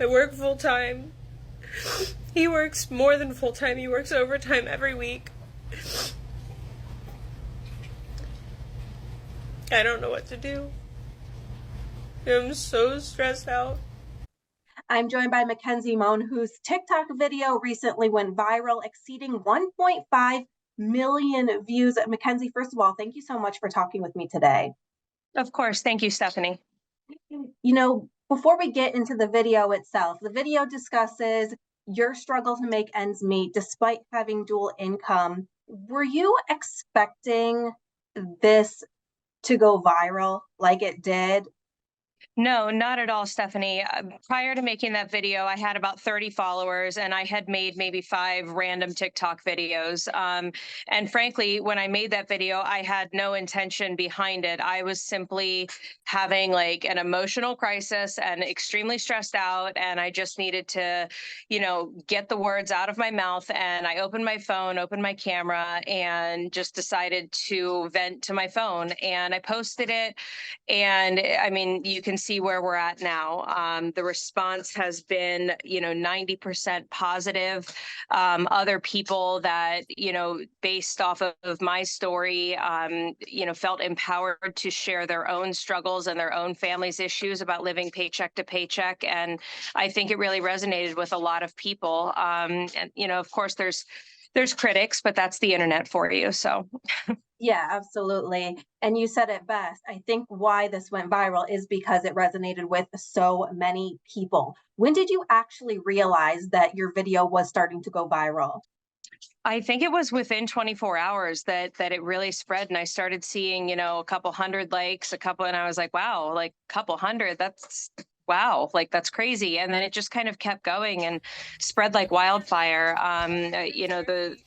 I work full time. He works more than full time. He works overtime every week. I don't know what to do. I'm so stressed out. I'm joined by Mackenzie Moan, whose TikTok video recently went viral, exceeding 1.5 million views. Mackenzie, first of all, thank you so much for talking with me today. Of course. Thank you, Stephanie. Before we get into the video itself, the video discusses your struggle to make ends meet despite having dual income. Were you expecting this to go viral like it did? No, not at all, Stephanie. Prior to making that video, I had about 30 followers and I had made maybe 5 random TikTok videos. And frankly, when I made that video, I had no intention behind it. I was simply having like an emotional crisis and extremely stressed out. And I just needed to, get the words out of my mouth. And I opened my phone, opened my camera, and just decided to vent to my phone. And I posted it. And I mean, you can see where we're at now. The response has been, 90% positive. Other people that, based off of my story, felt empowered to share their own struggles and their own family's issues about living paycheck to paycheck. And I think it really resonated with a lot of people. And, of course, there's critics, but that's the internet for you. So. Yeah, absolutely. And you said it best. I think why this went viral is because it resonated with so many people. When did you actually realize that your video was starting to go viral? I think it was within 24 hours that it really spread, and I started seeing, a couple hundred likes, and I was like, wow, like couple hundred, that's wow, like that's crazy. And then it just kind of kept going and spread like wildfire.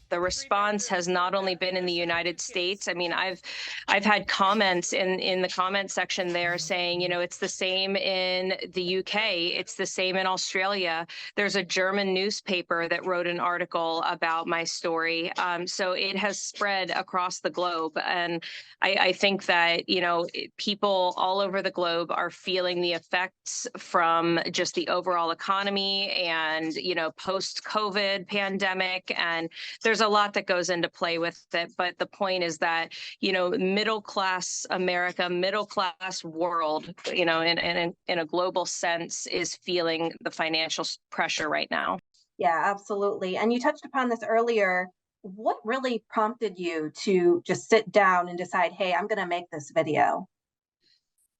The response has not only been in the United States. I mean, I've had comments in the comment section there saying, it's the same in the UK, it's the same in Australia. There's a German newspaper that wrote an article about my story. So it has spread across the globe. And I think that, people all over the globe are feeling the effects from just the overall economy and, post-COVID pandemic. And there's a lot that goes into play with it. But the point is that, middle class America, middle class world, in a global sense, is feeling the financial pressure right now. Yeah, absolutely. And you touched upon this earlier. What really prompted you to just sit down and decide, hey, I'm going to make this video?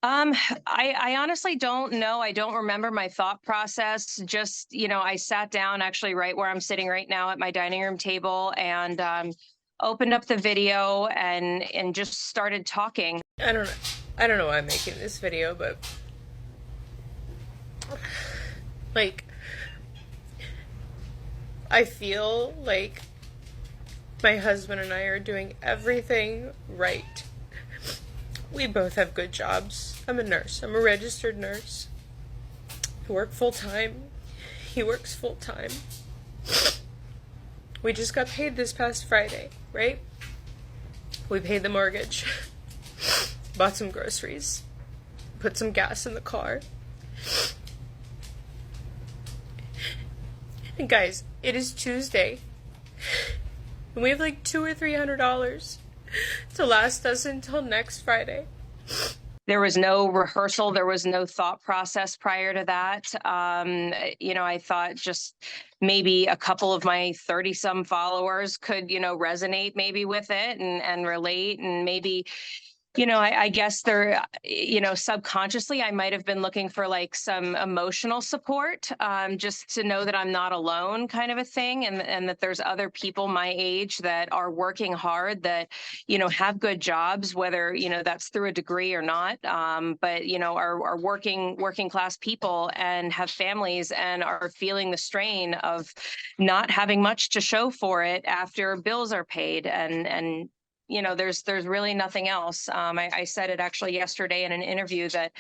I honestly don't know. I don't remember my thought process. Just, I sat down actually right where I'm sitting right now at my dining room table and opened up the video and just started talking. I don't know why I'm making this video, but like I feel like my husband and I are doing everything right. We both have good jobs. I'm a nurse. I'm a registered nurse. I work full time. He works full time. We just got paid this past Friday, right? We paid the mortgage. Bought some groceries. Put some gas in the car. And guys, it is Tuesday. And we have like $200 or $300 to last us until next Friday. There was no rehearsal. There was no thought process prior to that. I thought just maybe a couple of my 30-some followers could, resonate maybe with it and relate, and maybe I guess they're, subconsciously, I might have been looking for like some emotional support, just to know that I'm not alone kind of a thing. And that there's other people my age that are working hard, that, have good jobs, whether, that's through a degree or not. But, are working class people and have families and are feeling the strain of not having much to show for it after bills are paid. And there's really nothing else. I said it actually yesterday in an interview that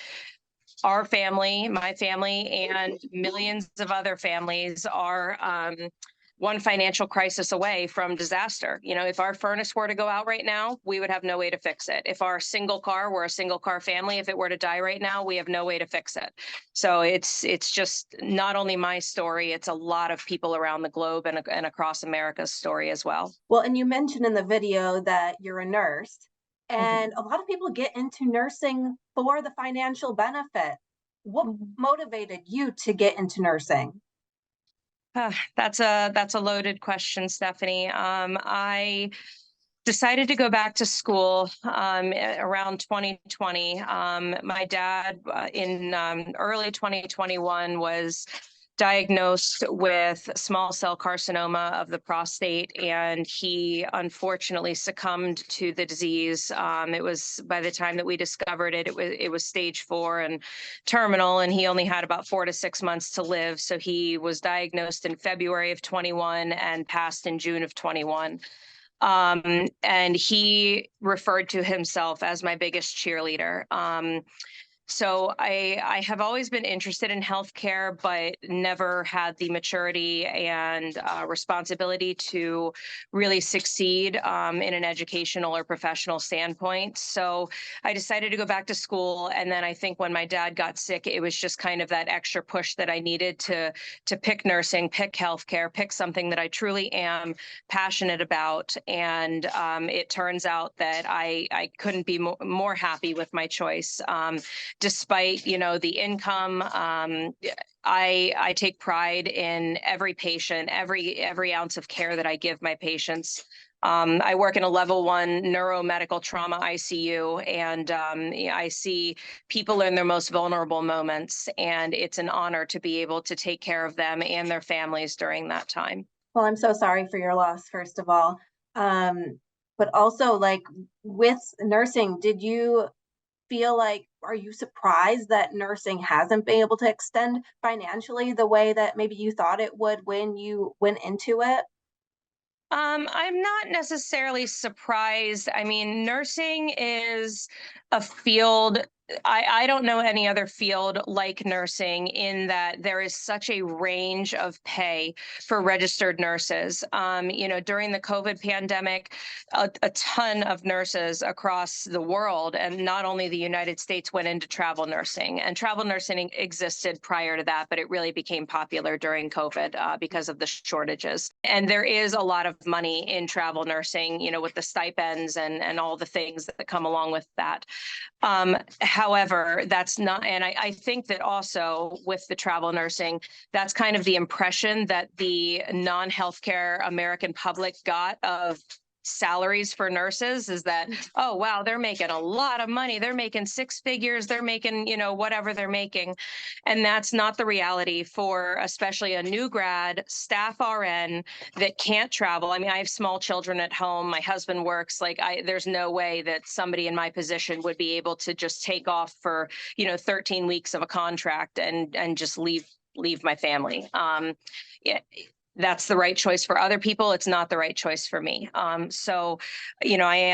our family, my family, and millions of other families are one financial crisis away from disaster. You know, if our furnace were to go out right now, we would have no way to fix it. If our single car were a single car family, if it were to die right now, we have no way to fix it. So it's just not only my story, it's a lot of people around the globe and across America's story as well. Well, and you mentioned in the video that you're a nurse, and a lot of people get into nursing for the financial benefit. What motivated you to get into nursing? That's a loaded question, Stephanie. I decided to go back to school around 2020. My dad in early 2021 was diagnosed with small cell carcinoma of the prostate, and he unfortunately succumbed to the disease. It was, by the time that we discovered it, it was stage 4 and terminal, and he only had about 4 to 6 months to live. So he was diagnosed in February of 21 and passed in June of 21. And he referred to himself as my biggest cheerleader. So I have always been interested in healthcare, but never had the maturity and responsibility to really succeed in an educational or professional standpoint. So I decided to go back to school. And then I think when my dad got sick, it was just kind of that extra push that I needed to pick nursing, pick healthcare, pick something that I truly am passionate about. And it turns out that I couldn't be more happy with my choice. Despite, you know, the income, I take pride in every patient, every ounce of care that I give my patients. I work in a level 1 neuromedical trauma ICU, and I see people in their most vulnerable moments, and it's an honor to be able to take care of them and their families during that time. Well, I'm so sorry for your loss, first of all. But also, like, with nursing, did you feel like, are you surprised that nursing hasn't been able to extend financially the way that maybe you thought it would when you went into it? I'm not necessarily surprised. I mean, nursing is a field. I don't know any other field like nursing in that there is such a range of pay for registered nurses. You know, during the COVID pandemic, a ton of nurses across the world, and not only the United States, went into travel nursing. And travel nursing existed prior to that, but it really became popular during COVID because of the shortages. And there is a lot of money in travel nursing, you know, with the stipends and all the things that come along with that. However, that's not, and I think that also with the travel nursing, that's kind of the impression that the non-healthcare American public got of salaries for nurses, is that, oh, wow, they're making a lot of money. They're making 6 figures. They're making, you know, whatever they're making. And that's not the reality for especially a new grad staff RN that can't travel. I mean, I have small children at home. My husband works. Like, there's no way that somebody in my position would be able to just take off for, you know, 13 weeks of a contract and just leave my family. Yeah, that's the right choice for other people. It's not the right choice for me. So, you know, I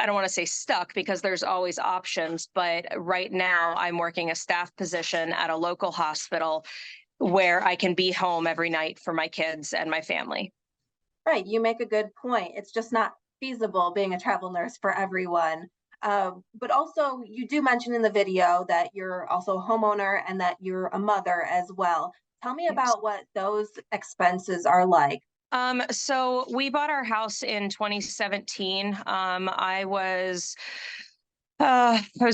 don't want to say stuck, because there's always options, but right now I'm working a staff position at a local hospital where I can be home every night for my kids and my family. Right, you make a good point. It's just not feasible being a travel nurse for everyone. But also, you do mention in the video that you're also a homeowner and that you're a mother as well. Tell me Yes. about what those expenses are like. So we bought our house in 2017. I was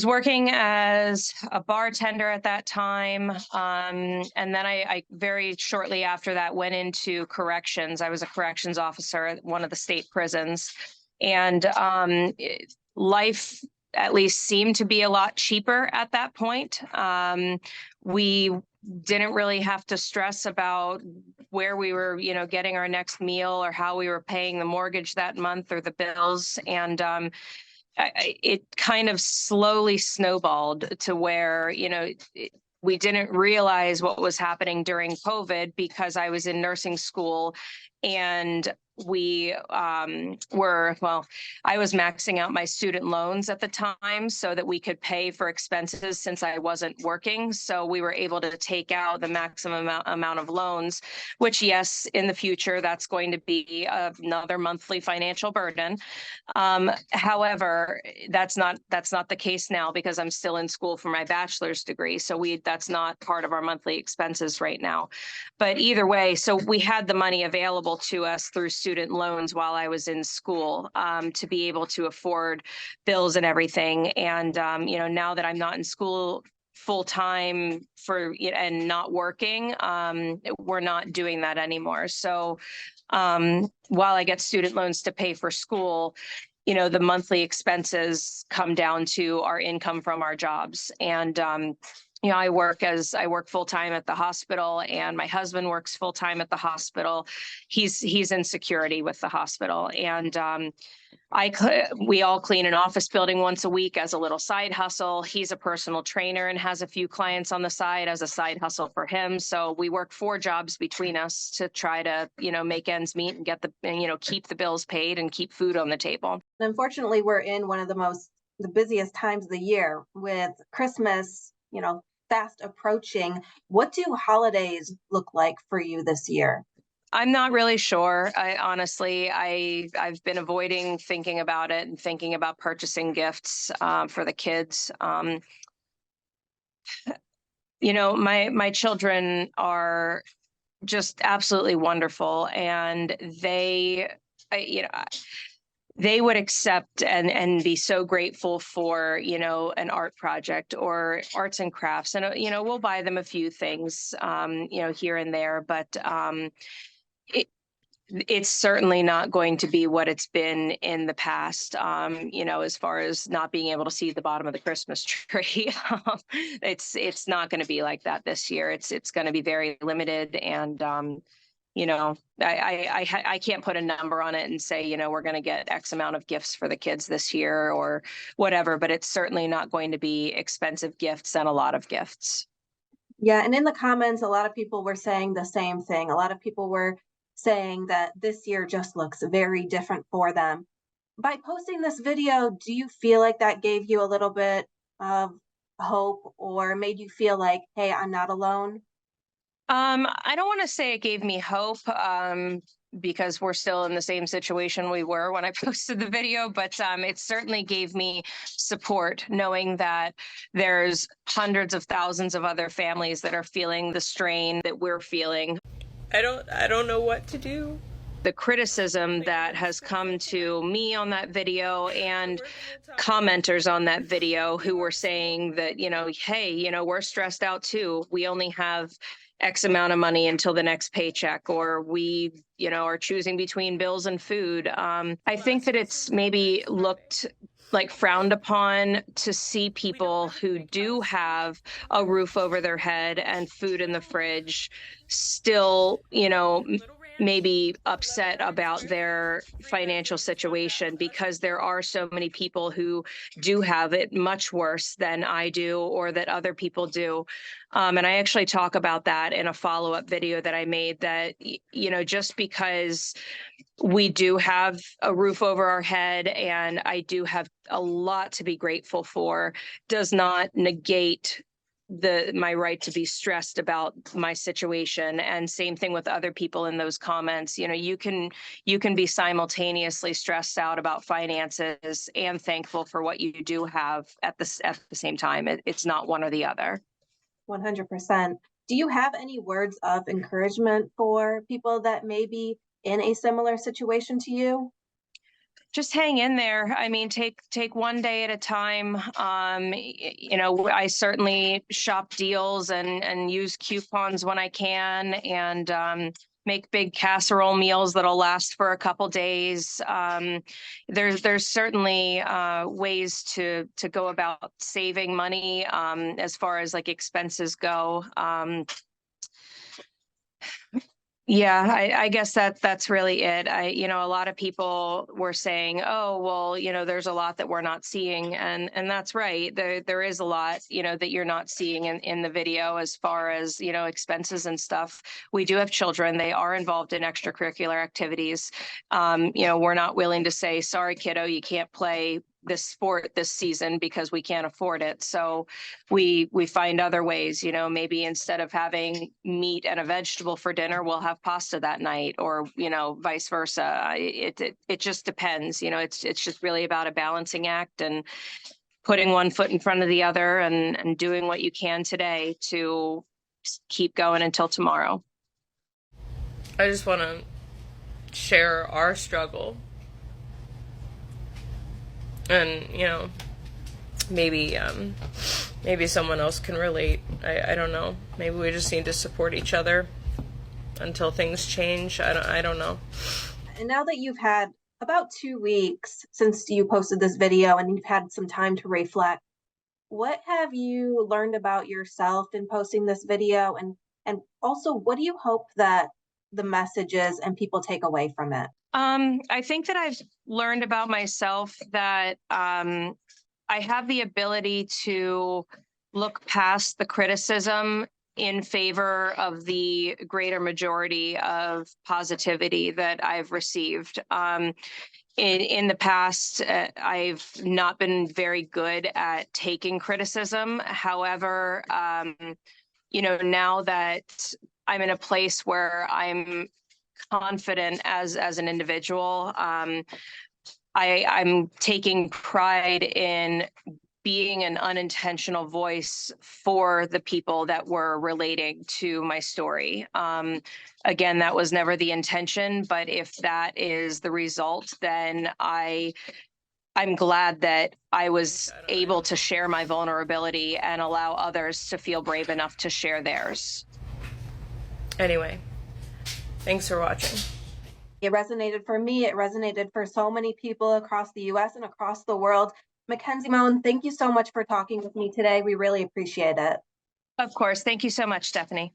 working as a bartender at that time. And then I very shortly after that went into corrections. I was a corrections officer at one of the state prisons. And life at least seemed to be a lot cheaper at that point. We didn't really have to stress about where we were, you know, getting our next meal or how we were paying the mortgage that month or the bills. And it kind of slowly snowballed to where, you know, we didn't realize what was happening during COVID because I was in nursing school and we I was maxing out my student loans at the time so that we could pay for expenses since I wasn't working. So we were able to take out the maximum amount of loans, which, yes, in the future, that's going to be another monthly financial burden. However, that's not the case now because I'm still in school for my bachelor's degree. So that's not part of our monthly expenses right now. But either way, so we had the money available to us through student loans while I was in school, to be able to afford bills and everything. And, now that I'm not in school full time and not working, we're not doing that anymore. So while I get student loans to pay for school, the monthly expenses come down to our income from our jobs. And I work full time at the hospital, and my husband works full time at the hospital. He's in security with the hospital, and we all clean an office building once a week as a little side hustle. He's a personal trainer and has a few clients on the side as a side hustle for him. So we work 4 jobs between us to try to, make ends meet and keep the bills paid and keep food on the table. Unfortunately, we're in one of the busiest times of the year with Christmas, fast approaching. What do holidays look like for you this year? I'm not really sure. I've been avoiding thinking about it and thinking about purchasing gifts for the kids. My children are just absolutely wonderful, and they would accept and be so grateful for, an art project or arts and crafts. And, we'll buy them a few things, here and there, but it's certainly not going to be what it's been in the past, as far as not being able to see the bottom of the Christmas tree. It's not going to be like that this year. It's going to be very limited. And, I can't put a number on it and say, we're going to get X amount of gifts for the kids this year or whatever, but it's certainly not going to be expensive gifts and a lot of gifts. Yeah. And in the comments, a lot of people were saying the same thing. A lot of people were saying that this year just looks very different for them. By posting this video, do you feel like that gave you a little bit of hope or made you feel like, hey, I'm not alone? I don't want to say it gave me hope, because we're still in the same situation we were when I posted the video, but it certainly gave me support knowing that there's hundreds of thousands of other families that are feeling the strain that we're feeling. I don't know what to do. The criticism that has come to me on that video and commenters on that video who were saying that, hey, we're stressed out too. We only have X amount of money until the next paycheck, or we, are choosing between bills and food. I think that it's maybe looked like frowned upon to see people who do have a roof over their head and food in the fridge still, maybe upset about their financial situation, because there are so many people who do have it much worse than I do or that other people do. And I actually talk about that in a follow-up video that I made, that, just because we do have a roof over our head and I do have a lot to be grateful for, does not negate my right to be stressed about my situation. And same thing with other people in those comments. You can be simultaneously stressed out about finances and thankful for what you do have at the same time. It's not one or the other. 100%. Do you have any words of encouragement for people that may be in a similar situation to you? Just hang in there. I mean, take one day at a time. I certainly shop deals and use coupons when I can, and make big casserole meals that'll last for a couple days. There's certainly ways to go about saving money as far as like expenses go. Yeah, I guess that's really it. A lot of people were saying, "Oh, well, there's a lot that we're not seeing," and that's right. There is a lot, that you're not seeing in the video as far as expenses and stuff. We do have children; they are involved in extracurricular activities. We're not willing to say, "Sorry, kiddo, you can't play this sport this season because we can't afford it." So we find other ways, maybe instead of having meat and a vegetable for dinner, we'll have pasta that night, or vice versa. It just depends. It's just really about a balancing act and putting one foot in front of the other, and doing what you can today to keep going until tomorrow. I just want to share our struggle, and maybe someone else can relate. I don't know. Maybe we just need to support each other until things change. I don't know. And now that you've had about 2 weeks since you posted this video and you've had some time to reflect, what have you learned about yourself in posting this video? And also, what do you hope that the messages and people take away from it? I think that I've learned about myself that I have the ability to look past the criticism in favor of the greater majority of positivity that I've received. In the past, I've not been very good at taking criticism. However, now that I'm in a place where I'm confident as an individual, I'm taking pride in being an unintentional voice for the people that were relating to my story. Again, that was never the intention, but if that is the result, then I'm glad that I was able to share my vulnerability and allow others to feel brave enough to share theirs. Anyway, thanks for watching. It resonated for me. It resonated for so many people across the US and across the world. Mackenzie Moan, thank you so much for talking with me today. We really appreciate it. Of course. Thank you so much, Stephanie.